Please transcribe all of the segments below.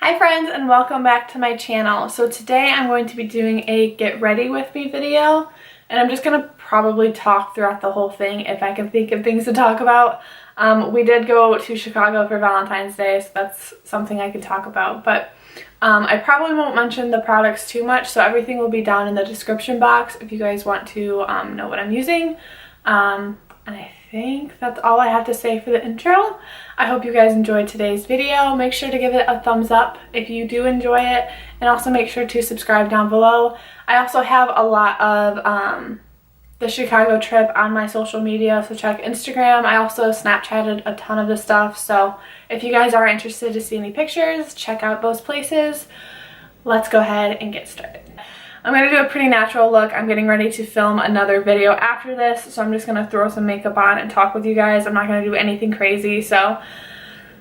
Hi friends, and welcome back to my channel. So today I'm going to be doing a get ready with me video, and I'm just going to probably talk throughout the whole thing if I can think of things to talk about. We did go to Chicago for Valentine's Day, so that's something I could talk about, but I probably won't mention the products too much, so everything will be down in the description box if you guys want to know what I'm using. And I think that's all I have to say for the intro. I hope you guys enjoyed today's video. Make sure to give it a thumbs up if you do enjoy it, and also make sure to subscribe down below. I also have a lot of the Chicago trip on my social media, so check Instagram. I also Snapchatted a ton of the stuff, so if you guys are interested to see any pictures, check out those places. Let's go ahead and get started. I'm going to do a pretty natural look. I'm getting ready to film another video after this, so I'm just going to throw some makeup on and talk with you guys. I'm not going to do anything crazy, so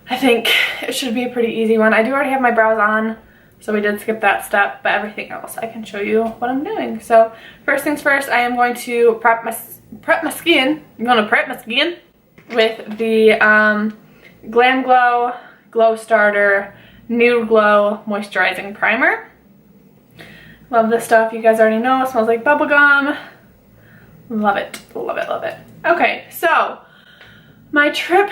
I think it should be a pretty easy one. I do already have my brows on, so we did skip that step, but everything else I can show you what I'm doing. So first things first, I am going to prep my skin. I'm going to prep my skin with the Glam Glow Starter Nude Glow Moisturizing Primer. Love this stuff. You guys already know it smells like bubblegum. Love it. Love it. Love it. Okay, so my trip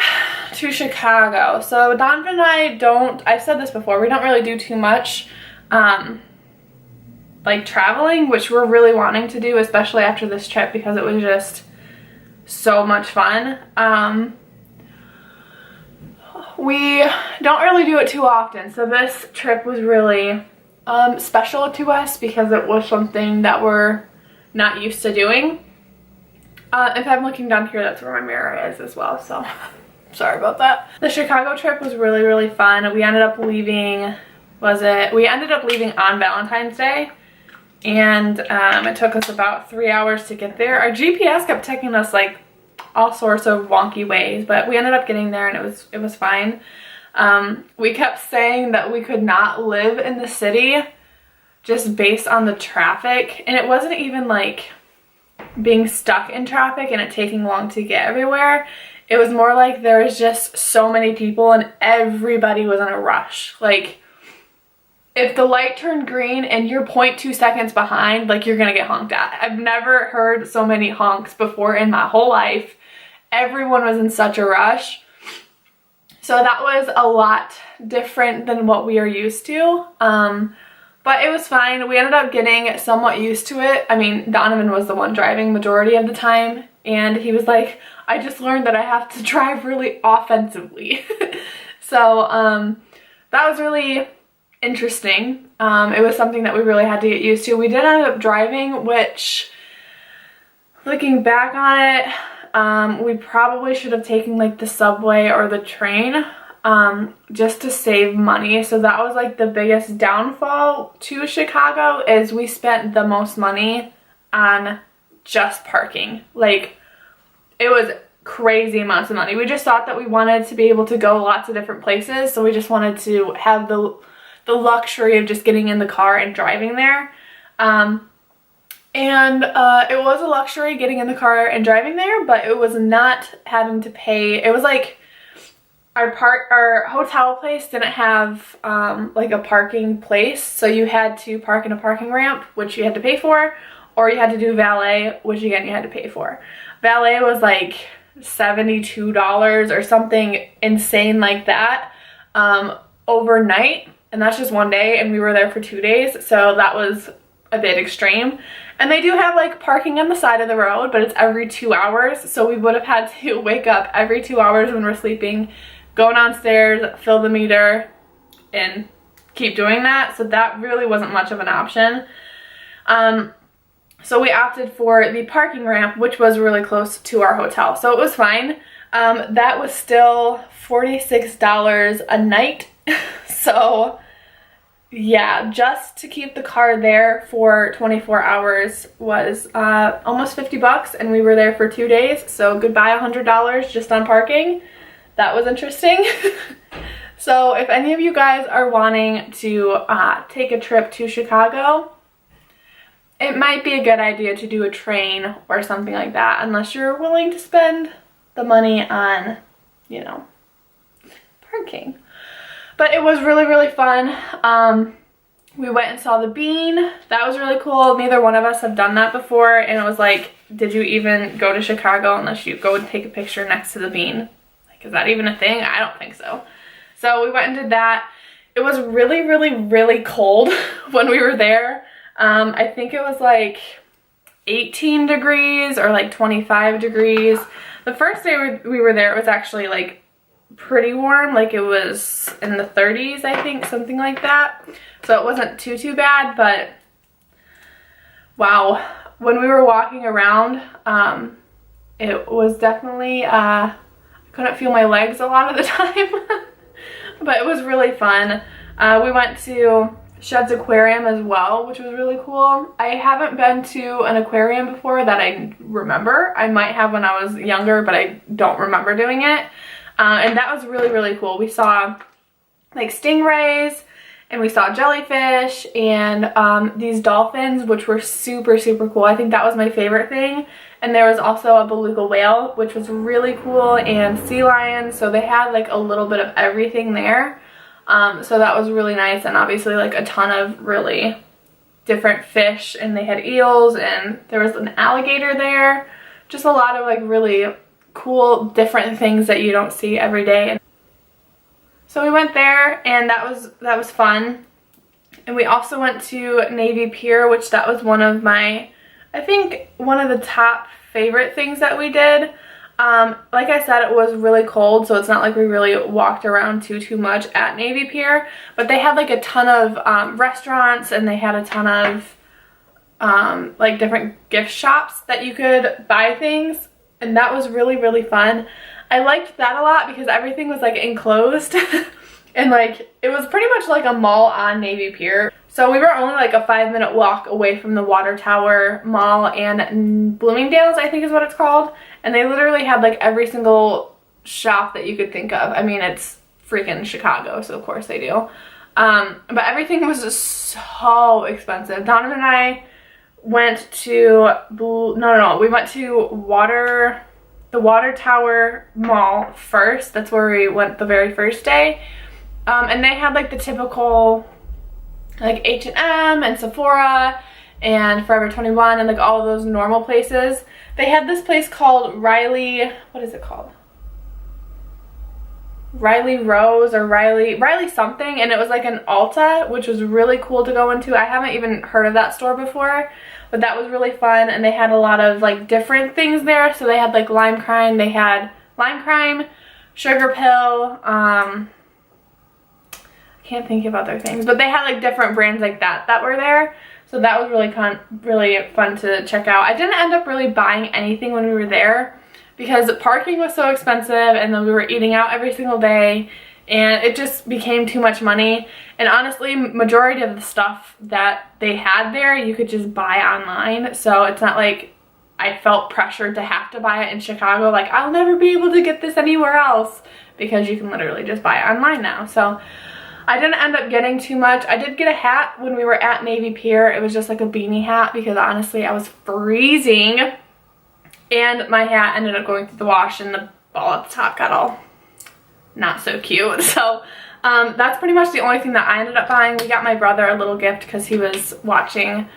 to Chicago. So Donovan and I I've said this before, we don't really do too much like traveling, which we're really wanting to do, especially after this trip because it was just so much fun. We don't really do it too often, so this trip was really special to us because it was something that we're not used to doing. If I'm looking down here, that's where my mirror is as well, so sorry about that. The Chicago trip was really fun. We ended up leaving, we ended up leaving on Valentine's Day, and it took us about 3 hours to get there. Our GPS kept taking us like all sorts of wonky ways, but we ended up getting there and it was fine. We kept saying that we could not live in the city just based on the traffic, and it wasn't even like being stuck in traffic and it taking long to get everywhere. It was more like there was just so many people and everybody was in a rush. Like if the light turned green and you're 0.2 seconds behind, like you're gonna get honked at. I've never heard so many honks before in my whole life. Everyone was in such a rush. So that was a lot different than what we are used to, but it was fine. We ended up getting somewhat used to it. I mean, Donovan was the one driving majority of the time, and he was like, I just learned that I have to drive really offensively. So that was really interesting. It was something that we really had to get used to. We did end up driving, which, looking back on it, we probably should have taken like the subway or the train just to save money. So that was like the biggest downfall to Chicago, is we spent the most money on just parking. Like it was crazy amounts of money. We just thought that we wanted to be able to go lots of different places, so we just wanted to have the luxury of just getting in the car and driving there. It was a luxury getting in the car and driving there, but it was not having to pay. It was like our hotel place didn't have like a parking place, so you had to park in a parking ramp, which you had to pay for, or you had to do valet, which again you had to pay for. Valet was like $72 or something insane like that overnight, and that's just one day, and we were there for 2 days, so that was a bit extreme. And they do have like parking on the side of the road, but it's every 2 hours, so we would have had to wake up every 2 hours when we're sleeping, go downstairs, fill the meter, and keep doing that. So that really wasn't much of an option. So we opted for the parking ramp, which was really close to our hotel, so it was fine. That was still $46 a night. So yeah, just to keep the car there for 24 hours was almost 50 bucks, and we were there for 2 days, so goodbye $100 just on parking. That was interesting. So if any of you guys are wanting to take a trip to Chicago, it might be a good idea to do a train or something like that, unless you're willing to spend the money on, you know, parking. But it was really, really fun. We went and saw the Bean. That was really cool. Neither one of us have done that before, and it was like, did you even go to Chicago unless you go and take a picture next to the Bean? Like, is that even a thing? I don't think so. So we went and did that. It was really, really, really cold when we were there. I think it was like 18 degrees or like 25 degrees. The first day we were there, it was actually like pretty warm. Like it was in the 30s, I think, something like that. So it wasn't too bad, but wow. When we were walking around, it was definitely, I couldn't feel my legs a lot of the time, but it was really fun. We went to Shed's Aquarium as well, which was really cool. I haven't been to an aquarium before that I remember. I might have when I was younger, but I don't remember doing it. And that was really, really cool. We saw like stingrays, and we saw jellyfish, and these dolphins, which were super, super cool. I think that was my favorite thing. And there was also a beluga whale, which was really cool, and sea lions. So they had like a little bit of everything there. So that was really nice, and obviously like a ton of really different fish, and they had eels, and there was an alligator there. Just a lot of like really cool different things that you don't see every day. So we went there, and that was fun. And we also went to Navy Pier, which that was one of my, I think one of the top favorite things that we did. Like I said, it was really cold, so it's not like we really walked around too much at Navy Pier, but they had like a ton of restaurants, and they had a ton of like different gift shops that you could buy things, and that was really, really fun. I liked that a lot because everything was like enclosed and like it was pretty much like a mall on Navy Pier. So we were only like a 5-minute walk away from the Water Tower Mall and Bloomingdale's, I think is what it's called. And they literally had like every single shop that you could think of. I mean, it's freaking Chicago, so of course they do. But everything was just so expensive. Donovan and I went to, we went to the Water Tower Mall first. That's where we went the very first day. And they had like the typical like H&M and Sephora and Forever 21 and like all of those normal places. They had this place called Riley, what is it called? Riley Rose or Riley something, and it was like an Ulta, which was really cool to go into. I haven't even heard of that store before, but that was really fun, and they had a lot of like different things there. So they had like Lime Crime, they had Lime Crime, Sugar Pill, I can't think of other things, but they had like different brands like that were there. So that was really fun to check out. I didn't end up really buying anything when we were there because parking was so expensive, and then we were eating out every single day, and it just became too much money. And honestly, majority of the stuff that they had there you could just buy online, so it's not like I felt pressured to have to buy it in Chicago. Like, I'll never be able to get this anywhere else, because you can literally just buy it online now. So I didn't end up getting too much. I did get a hat when we were at Navy Pier. It was just like a beanie hat because honestly I was freezing, and my hat ended up going through the wash, and the ball at the top got all not so cute. So that's pretty much the only thing that I ended up buying. We got my brother a little gift because he was watching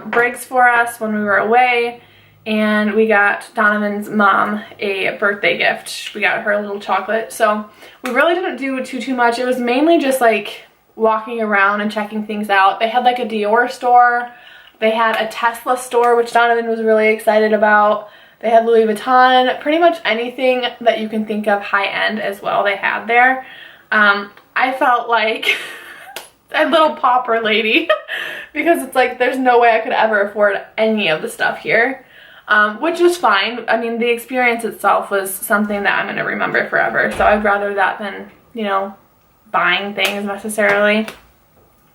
Briggs for us when we were away, and we got Donovan's mom a birthday gift. We got her a little chocolate. So we really didn't do too much. It was mainly just like walking around and checking things out. They had like a Dior store. They had a Tesla store, which Donovan was really excited about. They had Louis Vuitton, pretty much anything that you can think of high-end as well they had there. I felt like a little pauper lady because it's like there's no way I could ever afford any of the stuff here, which was fine. I mean, the experience itself was something that I'm going to remember forever, so I'd rather that than, you know, buying things necessarily.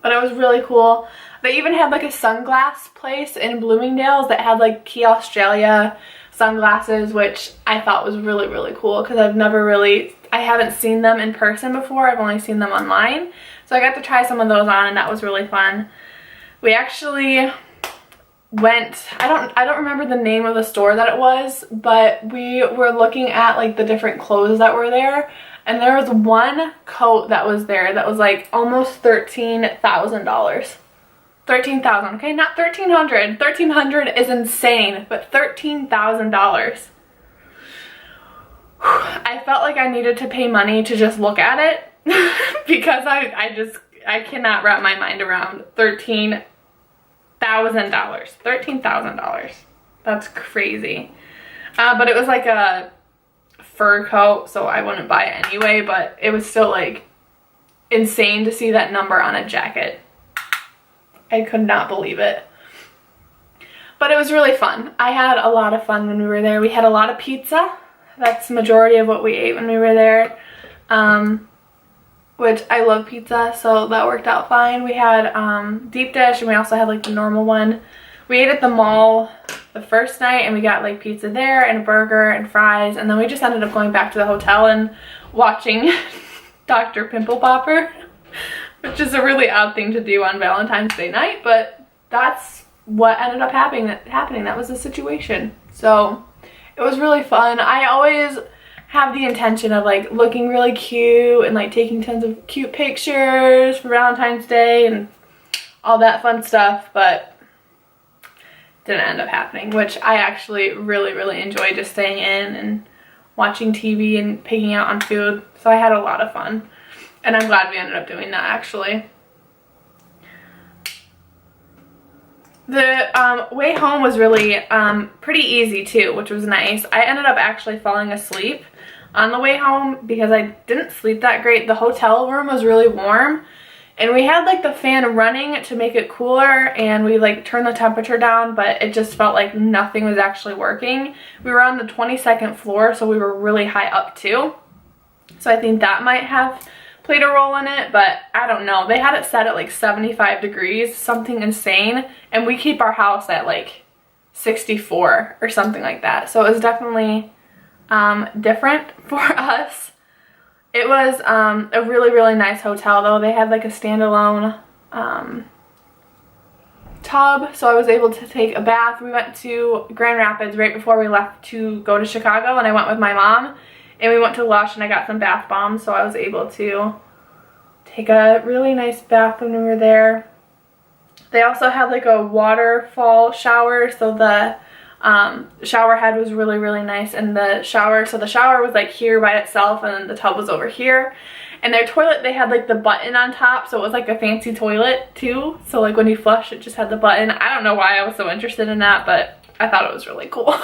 But it was really cool. They even had like a sunglass place in Bloomingdale's that had like Key Australia sunglasses, which I thought was really, really cool because I haven't seen them in person before. I've only seen them online. So I got to try some of those on, and that was really fun. We actually went, I don't remember the name of the store that it was, but we were looking at like the different clothes that were there, And there was one coat that was there that was like almost $13,000. 13,000, okay, not 1,300. 1,300 is insane, but $13,000. I felt like I needed to pay money to just look at it because I cannot wrap my mind around $13,000. $13,000. That's crazy. But it was like a fur coat, so I wouldn't buy it anyway, but it was still like insane to see that number on a jacket. I could not believe it. But it was really fun. I had a lot of fun when we were there. We had a lot of pizza. That's the majority of what we ate when we were there. Which I love pizza, so that worked out fine. We had deep dish, and we also had like the normal one. We ate at the mall the first night, and we got like pizza there and a burger and fries, and then we just ended up going back to the hotel and watching Dr. Pimple Popper, which is a really odd thing to do on Valentine's Day night, but that's what ended up happening. That was the situation. So it was really fun. I always have the intention of like looking really cute and like taking tons of cute pictures for Valentine's Day and all that fun stuff, but didn't end up happening, which I actually really enjoy, just staying in and watching TV and picking out on food. So I had a lot of fun, and I'm glad we ended up doing that actually. The way home was really pretty easy too, which was nice. I ended up actually falling asleep on the way home because I didn't sleep that great. The hotel room was really warm, and we had like the fan running to make it cooler, and we like turned the temperature down, but it just felt like nothing was actually working. We were on the 22nd floor, so we were really high up too. So I think that might have played a role in it, but I don't know. They had it set at like 75 degrees, something insane, and we keep our house at like 64 or something like that. So it was definitely different for us. It was a really nice hotel though. They had like a standalone tub, so I was able to take a bath. We went to Grand Rapids right before we left to go to Chicago, and I went with my mom, and we went to Lush, and I got some bath bombs, so I was able to take a really nice bath when we were there. They also had like a waterfall shower, so the shower head was really nice, and the shower was like here by itself, and then the tub was over here. And their toilet, they had like the button on top, so it was like a fancy toilet too, so like when you flush it just had the button. I don't know why I was so interested in that, but I thought it was really cool.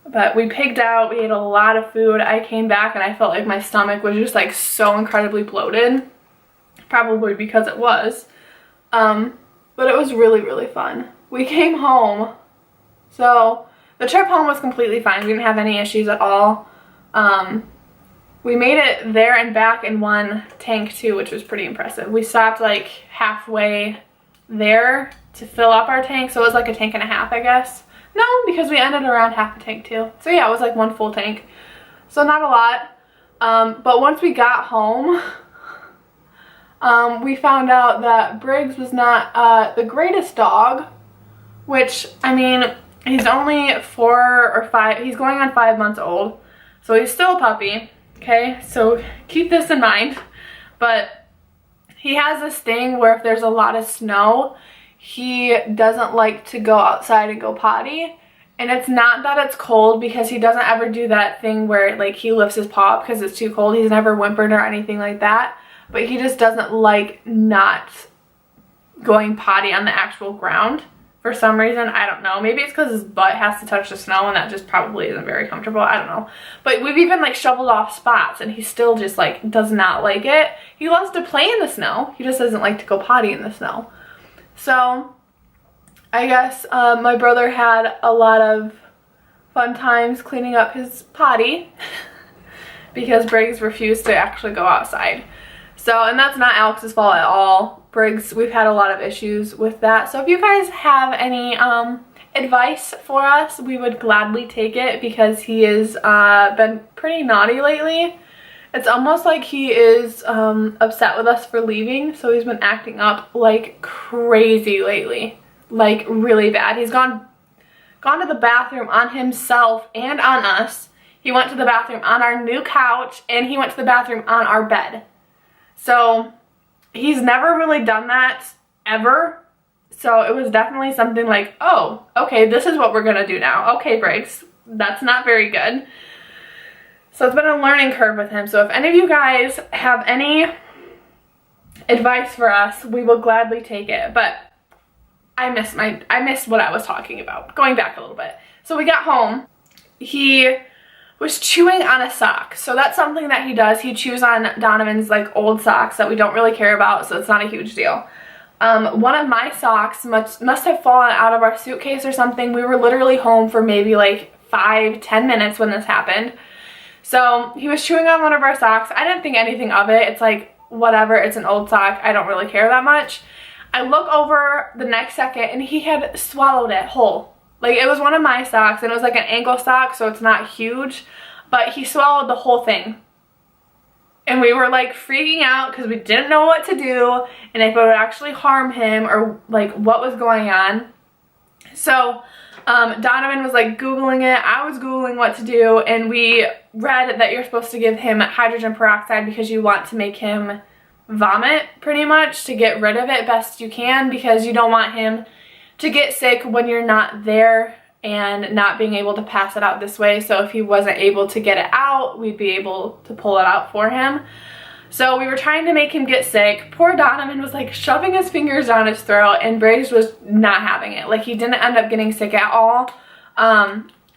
But we pigged out, we ate a lot of food. I came back and I felt like my stomach was just like so incredibly bloated, probably because it was. But it was really fun. We came home, so the trip home was completely fine. We didn't have any issues at all. We made it there and back in one tank too, which was pretty impressive. We stopped like halfway there to fill up our tank, so it was like a tank and a half, I guess. No, because we ended around half a tank too. So yeah, it was like one full tank. So not a lot. But once we got home, we found out that Briggs was not the greatest dog, which, I mean, he's only 4 or 5, he's going on 5 months old. So he's still a puppy, okay? So keep this in mind. But he has this thing where if there's a lot of snow, he doesn't like to go outside and go potty. And it's not that it's cold, because he doesn't ever do that thing where like he lifts his paw because it's too cold. He's never whimpered or anything like that, but he just doesn't like not going potty on the actual ground for some reason. I don't know, maybe it's because his butt has to touch the snow, and that just probably isn't very comfortable. I don't know, but we've even like shoveled off spots, and he still just like does not like it. He loves to play in the snow, he just doesn't like to go potty in the snow. So I guess my brother had a lot of fun times cleaning up his potty because Briggs refused to actually go outside. So, and that's not Alex's fault at all. Briggs, we've had a lot of issues with that. So if you guys have any advice for us, we would gladly take it, because he has been pretty naughty lately. It's almost like he is upset with us for leaving, so he's been acting up like crazy lately, like really bad. He's gone to the bathroom on himself and on us. He he went to the bathroom on our new couch, and he went to the bathroom on our bed. So he's never really done that ever. So it was definitely something like, oh, okay, this is what we're gonna do now. Okay, Briggs, that's not very good. So it's been a learning curve with him. So if any of you guys have any advice for us, we will gladly take it. But I missed what I was talking about. Going back a little bit. So we got home. He was chewing on a sock. So that's something that he does. He chews on Donovan's like old socks that we don't really care about, so it's not a huge deal. One of my socks must have fallen out of our suitcase or something. We were literally home for maybe like 5-10 minutes when this happened. So he was chewing on one of our socks. I didn't think anything of it. It's like, whatever, it's an old sock. I don't really care that much. I look over the next second and he had swallowed it whole. Like, it was one of my socks, and it was like an ankle sock, so it's not huge, but he swallowed the whole thing. And we were like freaking out because we didn't know what to do and if it would actually harm him or like what was going on. So Donovan was like Googling it, I was Googling what to do, and we read that you're supposed to give him hydrogen peroxide because you want to make him vomit pretty much, to get rid of it best you can, because you don't want him to get sick when you're not there and not being able to pass it out this way. So if he wasn't able to get it out, we'd be able to pull it out for him. So we were trying to make him get sick. Poor Donovan was like shoving his fingers down his throat, and Briggs was not having it. Like, he didn't end up getting sick at all.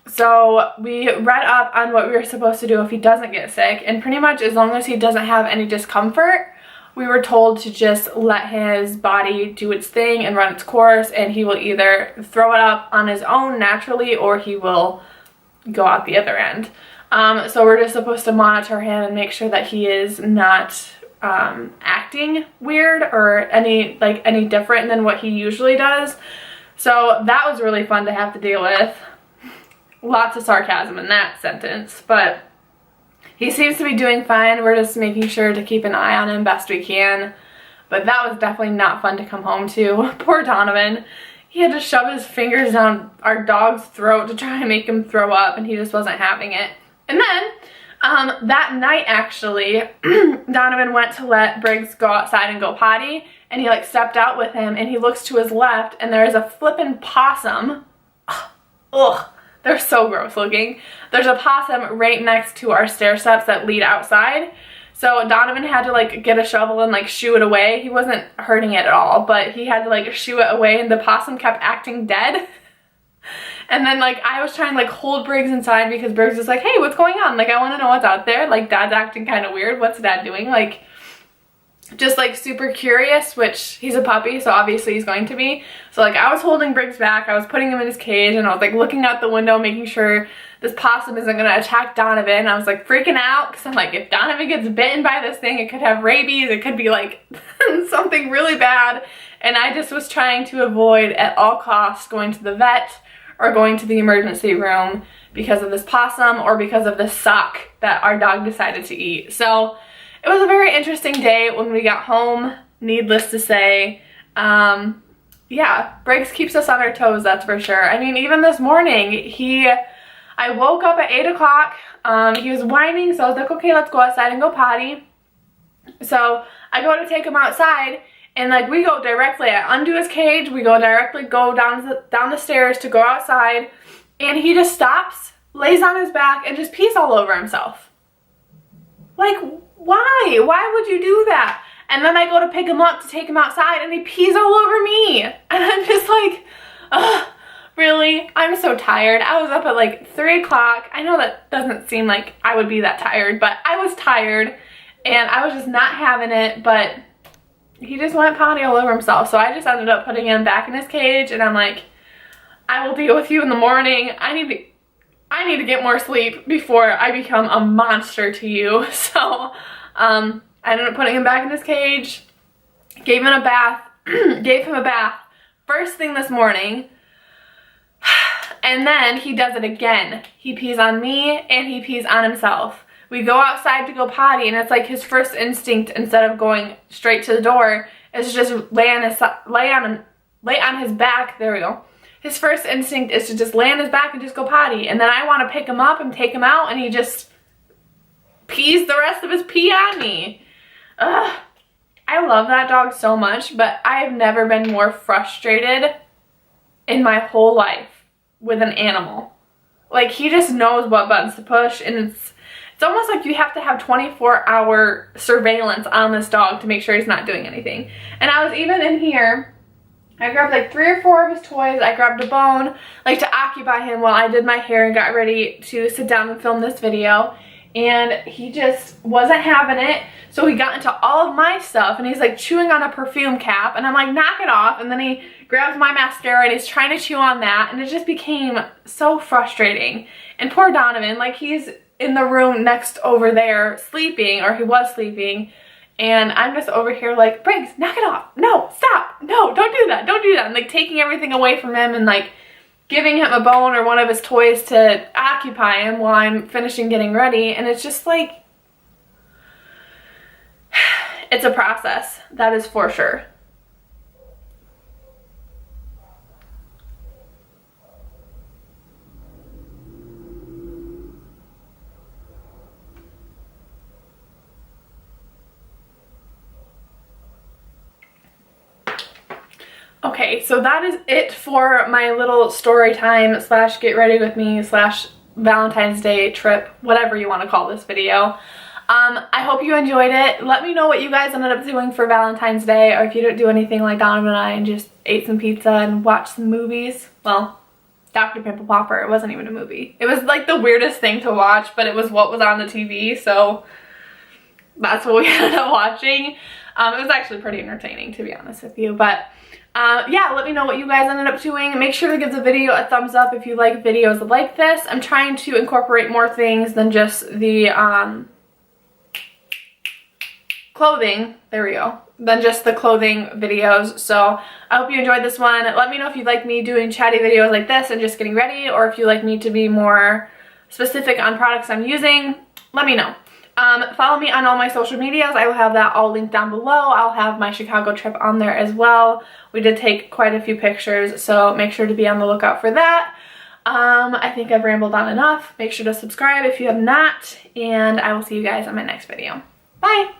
So we read up on what we were supposed to do if he doesn't get sick, and pretty much as long as he doesn't have any discomfort, we were told to just let his body do its thing and run its course, and he will either throw it up on his own naturally or he will go out the other end. So we're just supposed to monitor him and make sure that he is not acting weird or any different than what he usually does. So that was really fun to have to deal with. Lots of sarcasm in that sentence, but he seems to be doing fine. We're just making sure to keep an eye on him best we can. But that was definitely not fun to come home to. Poor Donovan. He had to shove his fingers down our dog's throat to try to make him throw up, and he just wasn't having it. And then, that night actually, Donovan went to let Briggs go outside and go potty, and he like stepped out with him, and he looks to his left, and there's a flippin' possum. Ugh. They're so gross looking. There's a possum right next to our stair steps that lead outside. So Donovan had to like get a shovel and like shoo it away. He wasn't hurting it at all, but he had to like shoo it away, and the possum kept acting dead. And then like I was trying to like hold Briggs inside because Briggs was like, hey, what's going on? Like, I want to know what's out there. Like, Dad's acting kind of weird. What's Dad doing? Like, just like super curious, which he's a puppy, so obviously he's going to be. So like I was holding Briggs back, I was putting him in his cage, and I was like looking out the window making sure this possum isn't gonna attack Donovan. I was like freaking out because I'm like, if Donovan gets bitten by this thing, it could have rabies, it could be like something really bad. And I just was trying to avoid at all costs going to the vet or going to the emergency room because of this possum or because of this sock that our dog decided to eat. So it was a very interesting day when we got home, needless to say. Yeah, Briggs keeps us on our toes, that's for sure. I mean, even this morning, I woke up at 8 o'clock. He was whining, so I was like, okay, let's go outside and go potty. So I go to take him outside, and like we go directly, I undo his cage, we go down the stairs to go outside, and he just stops, lays on his back, and just pees all over himself. Like, why? Why would you do that? And then I go to pick him up to take him outside, and he pees all over me. And I'm just like, ugh, really? I'm so tired. I was up at like 3 o'clock. I know that doesn't seem like I would be that tired, but I was tired, and I was just not having it. But he just went potty all over himself. So I just ended up putting him back in his cage, and I'm like, I will deal with you in the morning. I need to get more sleep before I become a monster to you. So I ended up putting him back in his cage, gave him a bath, first thing this morning, and then he does it again. He pees on me and he pees on himself. We go outside to go potty, and it's like his first instinct, instead of going straight to the door, is to just lay on his back, there we go, his first instinct is to just lay on his back and just go potty. And then I want to pick him up and take him out, and he just pees the rest of his pee on me. Ugh. I love that dog so much, but I've never been more frustrated in my whole life with an animal. Like, he just knows what buttons to push, and it's almost like you have to have 24-hour surveillance on this dog to make sure he's not doing anything. And I was even in here, I grabbed like 3 or 4 of his toys. I grabbed a bone, like to occupy him while I did my hair and got ready to sit down and film this video. And he just wasn't having it. So he got into all of my stuff, and he's like chewing on a perfume cap, and I'm like, knock it off. And then he grabs my mascara and he's trying to chew on that, and it just became so frustrating. And poor Donovan, like, he's in the room next over there sleeping, or he was sleeping, and I'm just over here like, Briggs, knock it off. No, stop. No, don't do that. Don't do that. I'm like taking everything away from him and like giving him a bone or one of his toys to occupy him while I'm finishing getting ready. And it's just like, it's a process, that is for sure. Okay, so that is it for my little story time slash get ready with me slash Valentine's Day trip, whatever you want to call this video. I hope you enjoyed it. Let me know what you guys ended up doing for Valentine's Day, or if you didn't do anything like Donovan and I and just ate some pizza and watched some movies. Well, Dr. Pimple Popper, it wasn't even a movie. It was like the weirdest thing to watch, but it was what was on the TV, so that's what we ended up watching. It was actually pretty entertaining, to be honest with you, but yeah, let me know what you guys ended up doing. Make sure to give the video a thumbs up if you like videos like this. I'm trying to incorporate more things than just the clothing, there we go, than just the clothing videos. So I hope you enjoyed this one. Let me know if you'd like me doing chatty videos like this and just getting ready, or if you like me to be more specific on products I'm using. Let me know. Follow me on all my social medias. I will have that all linked down below. I'll have my Chicago trip on there as well. We did take quite a few pictures, so make sure to be on the lookout for that. I think I've rambled on enough. Make sure to subscribe if you have not, and I will see you guys on my next video. Bye!